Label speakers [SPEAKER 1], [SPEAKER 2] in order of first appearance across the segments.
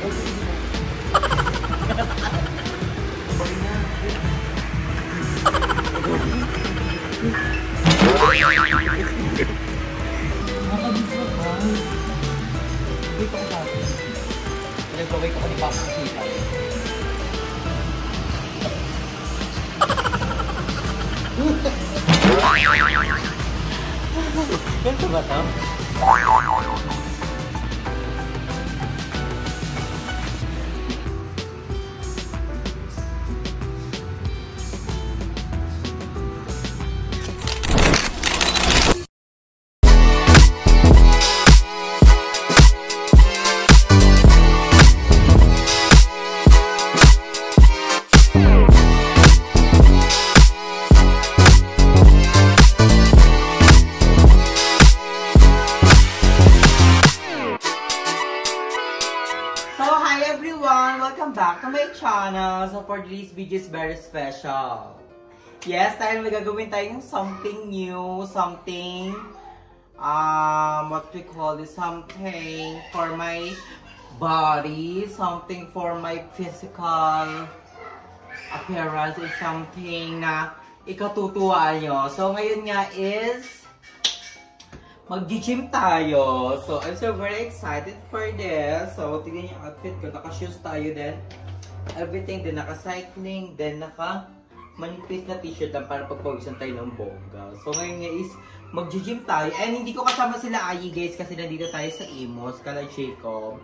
[SPEAKER 1] Nag-provide ko ni Papa Sita. Ganito ba ito? Welcome back to my channel. So for today's video is very special. Yes, dahil may gagawin tayong something new, something what we call this, something for my body, something for my physical appearance, is something na ikatutuwa nyo. So ngayon nga is mag-gym tayo. So, I'm so very excited for this. So, tignan yung outfit ko. Naka-shoes tayo din. Everything. Then, naka-cycling. Then, naka-manipis na t-shirt lang para pagpawisan tayo ng bongga. So, ngayon nga is mag-gym tayo. And hindi ko kasama sila Ayi guys kasi nandito tayo sa Imos, kala Jacob.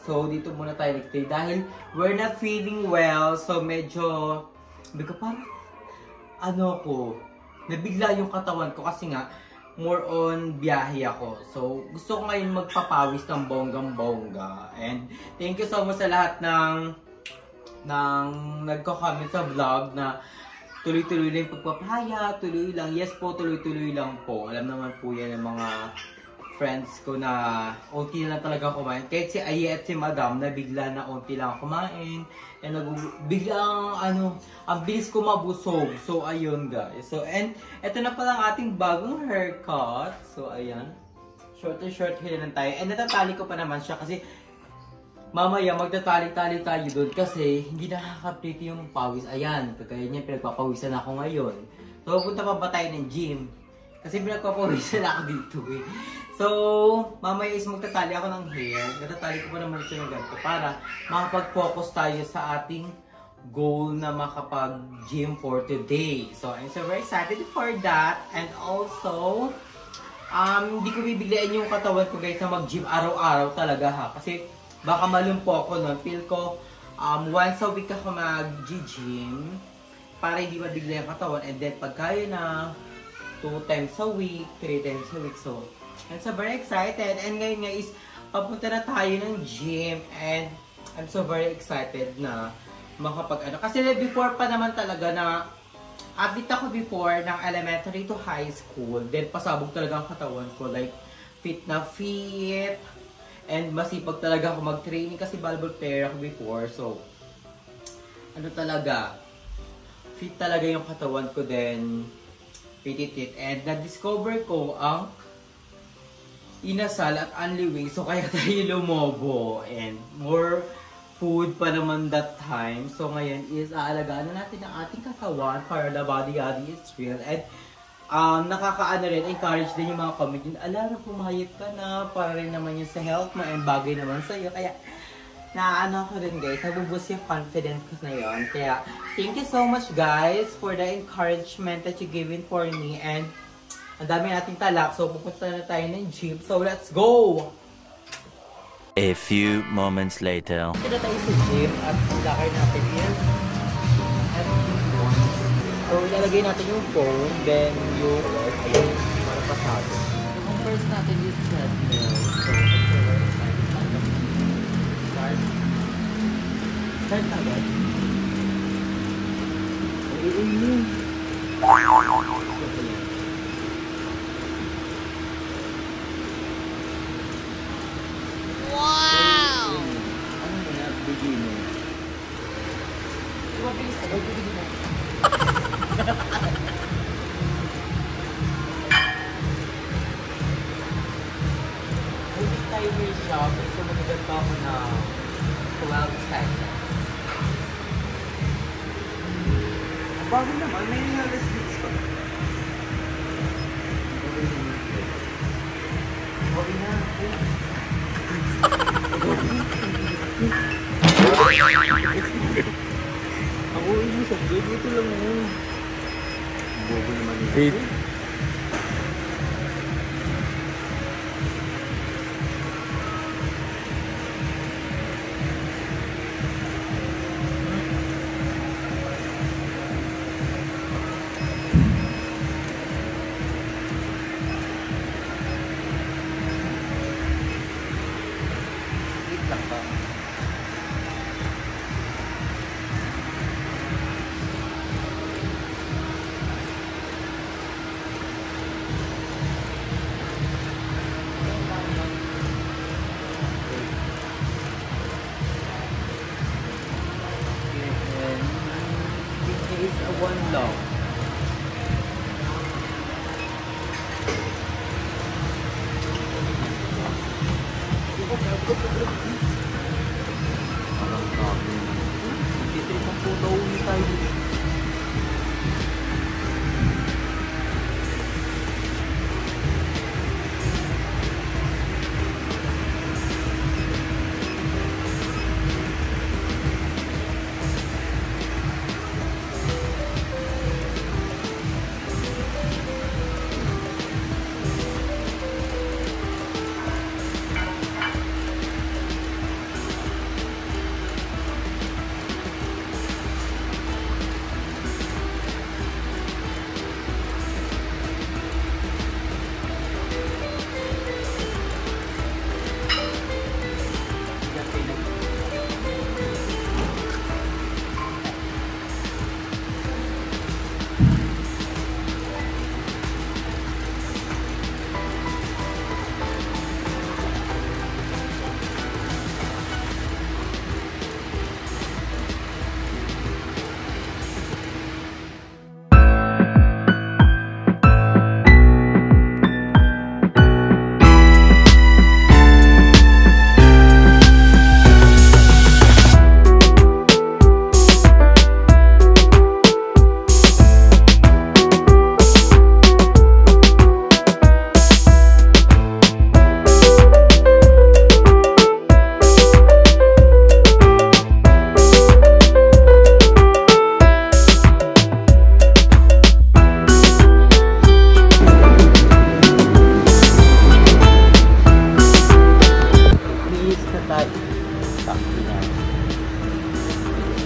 [SPEAKER 1] So, dito muna tayo nagstay dahil we're not feeling well. So, medyo, parang, nabigla yung katawan ko kasi nga, more on biyahe ako. So, gusto ko ngayon magpapawis ng bonggang-bongga. And thank you so much sa lahat ng nagko-comment sa vlog na tuloy-tuloy lang pagpapaya, tuloy lang. Yes po, tuloy-tuloy lang po. Alam naman po yan ng mga friends ko na unti na lang talaga kumain. Kahit si Aye at si Madam na bigla na unti lang kumain. And biglang ang bilis ko mabusog. So ayun guys. So and eto na pala ang ating bagong haircut. So ayan. Short hair lang tayo. And natatali ko pa naman siya kasi mamaya magtatali-tali tayo doon kasi hindi nakaka-pretty yung pawis. Ayan. Kagaya niya pinagpapawisan ako ngayon. So punta pa ba tayo ng gym? Kasi pinagpapawisan ako dito eh. So, mamaya is magtatali ako ng hair. Natatali ko pa naman siya ng ganito para makapag-focus tayo sa ating goal na makapag-gym for today. So, I'm so very excited for that. And also, hindi ko bibiglayin yung katawan ko guys na mag-gym araw-araw talaga ha. Kasi baka malumpo ako nun. Feel ko, once a week ako mag-gym para hindi mabigla yung katawan. And then, pagkaya na 2 times a week, 3 times a week. So, I'm so very excited. And ngayon nga is, papunta na tayo ng gym. And I'm so very excited na makapag-ano. Kasi before pa naman talaga na, athlete ako before ng elementary to high school. Then pasabog talaga ang katawan ko. Like, fit na fit. And masipag talaga ako mag-training kasi volleyball player ako before. So, talaga, fit talaga yung katawan ko. Then, fit. And na-discover ko ang inasal at unliwing. So, kaya tayo lumobo. And more food pa naman that time. So, ngayon is aalagaan na natin ang ating katawan para the body is real. And nakakaano rin, encourage din yung mga comment yun. Ala, pumayat ka na. Para rin naman yun sa health mo. And bagay naman sa'yo. Kaya, naano ko rin guys. Nabuboost yung confidence ko na yun. Kaya, thank you so much guys for the encouragement that you given for me. And ang dami nating talak, so pupunta na tayo ng gym. So let's go!
[SPEAKER 2] A few moments later.
[SPEAKER 1] Punta na tayo sa gym at ilakay natin yun. So ilalagay natin yung phone, then yung ayun, para pasado. Ang first natin is treadmill. So start agad.
[SPEAKER 2] Wow!
[SPEAKER 1] Ano mo na, beginner? Diba, please, agad ko din na. Hindi tayo may shop. So, magagat pa ako na Wild Skyline. Bago naman, may nilalas beats pa. Okay na. Ako hindi sa good, ito lang yun. Bobo naman yun. One long. Parang kami. Nagtitrip ang puto ulit tayo.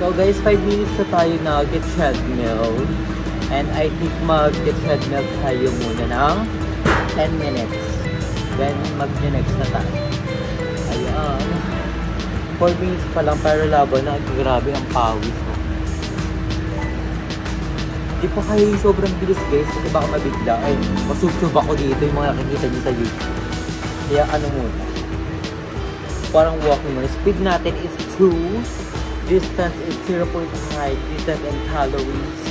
[SPEAKER 1] So guys, 5 minutes na tayo na get treadmill. And I think mag-get treadmill tayo muna ng 10 minutes. Then mag-next na tayo. Ayan. 4 minutes pa lang pero laban na. Grabe ang pawis ko. Di pa kayo yung sobrang bilis guys kasi baka mabigla. Ay, masubsob ako dito yung mga nakikita nyo sa YouTube. Kaya ano muna. Parang walking muna. Speed natin is 2. Distance is 0.5. Distance and calories.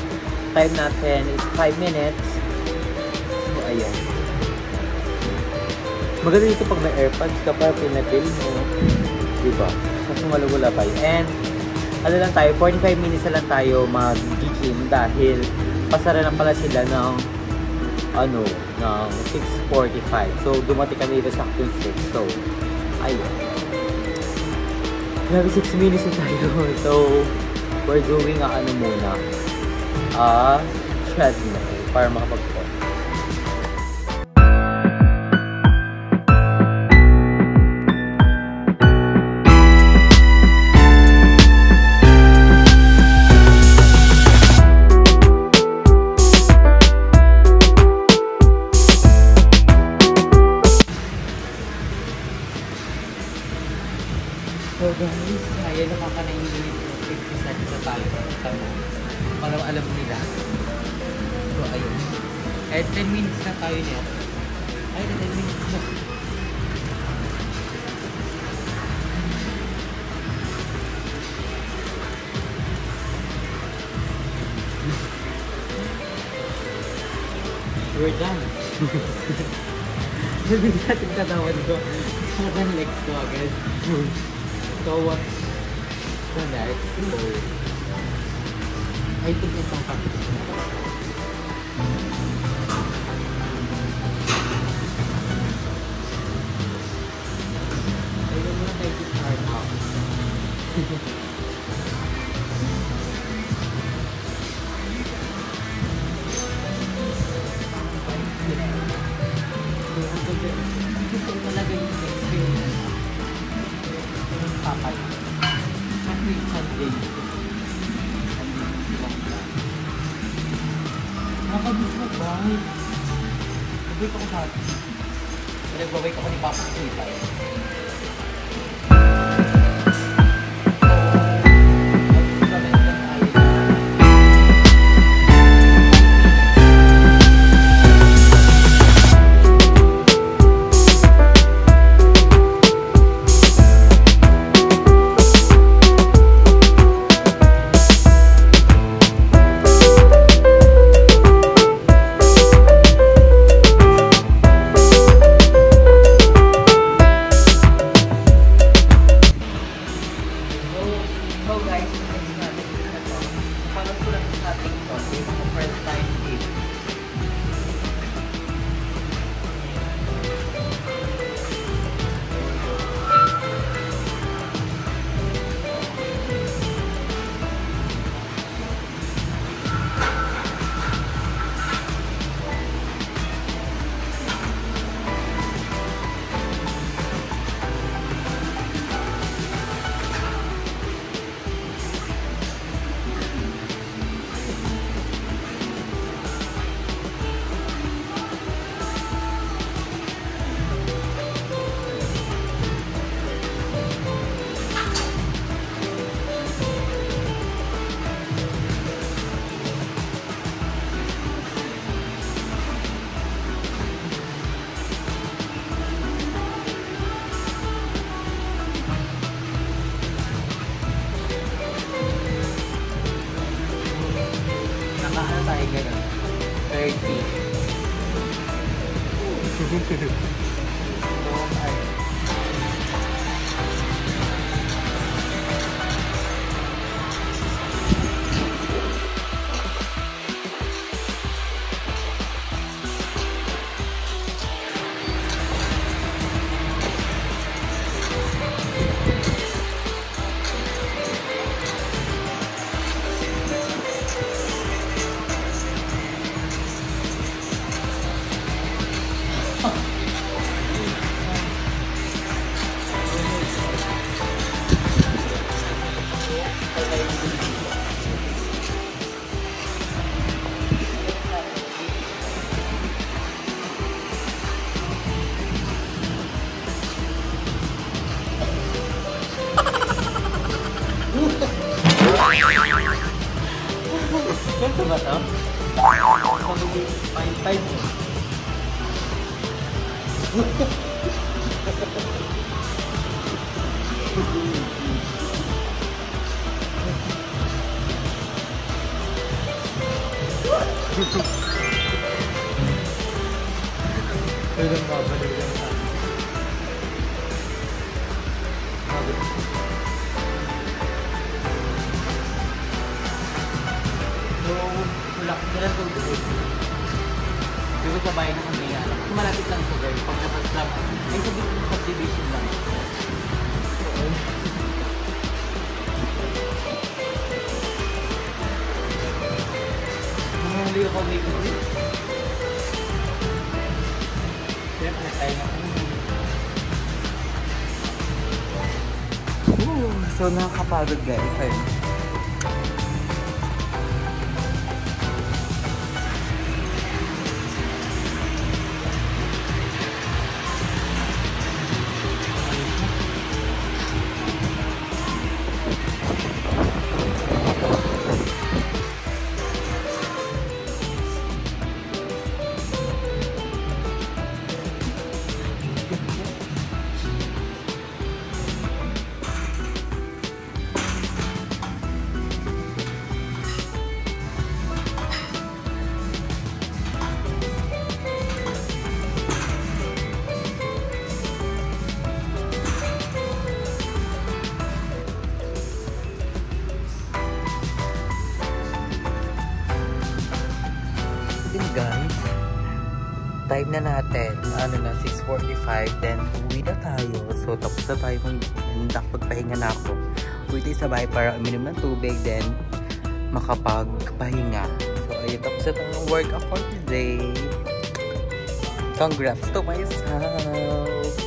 [SPEAKER 1] Time natin is 5 minutes. So, ayan. Maganda dito pag may AirPods ka pa, pinapil mo. Diba? Kasi malawala pa yun. And, ano lang tayo, 45 minutes na lang tayo mag-gym dahil pasara lang pala sila ng ano, ng 6:45. So, dumating kami dito sa 6. So, ayun. Grabe 6 minutes na tayo. So, we're doing ano muna, treadmill para makapag-pause. So guys, ayan nakaka-9 minutes 50 seconds na tayo. Parang alam nila. So ayun. Kahit 10 minutes na tayo niya. Ay, 10 minutes na. We're done. Nabigyan natin katawan ko. Sobrang legs ko agad. So what? So next, I think itong kapit na. Ayun muna tayo to start out. Gusto ko talaga yung experience. Yung papat. Kasi Sunday. Nakakabis mo ba? Nag-wait ako sa atin. Nag-wait ako ni Papa sa Ipay. Nakaano tayo gano'n? 30. Ganito ba ito? Pag-5 mo. Pwede mo babalik lang sa ganun ko doon. Di ba sa bahay na kami nga lang. Kasi malapit lang ito guys. Paglabas lang. Ay sabi ko subdivision lang. Hindi ako may kulit. Kaya pinatay na kami. So nakakapagod guys. Ayun. time na natin, ano na, 6:45, then uwi na tayo. So, tapos na tayo magpahinga na ako. Uwi tayo sa bahay para uminom ng tubig, then makapagpahinga. So, ayun, tapos na tayo work for today. Congrats to myself!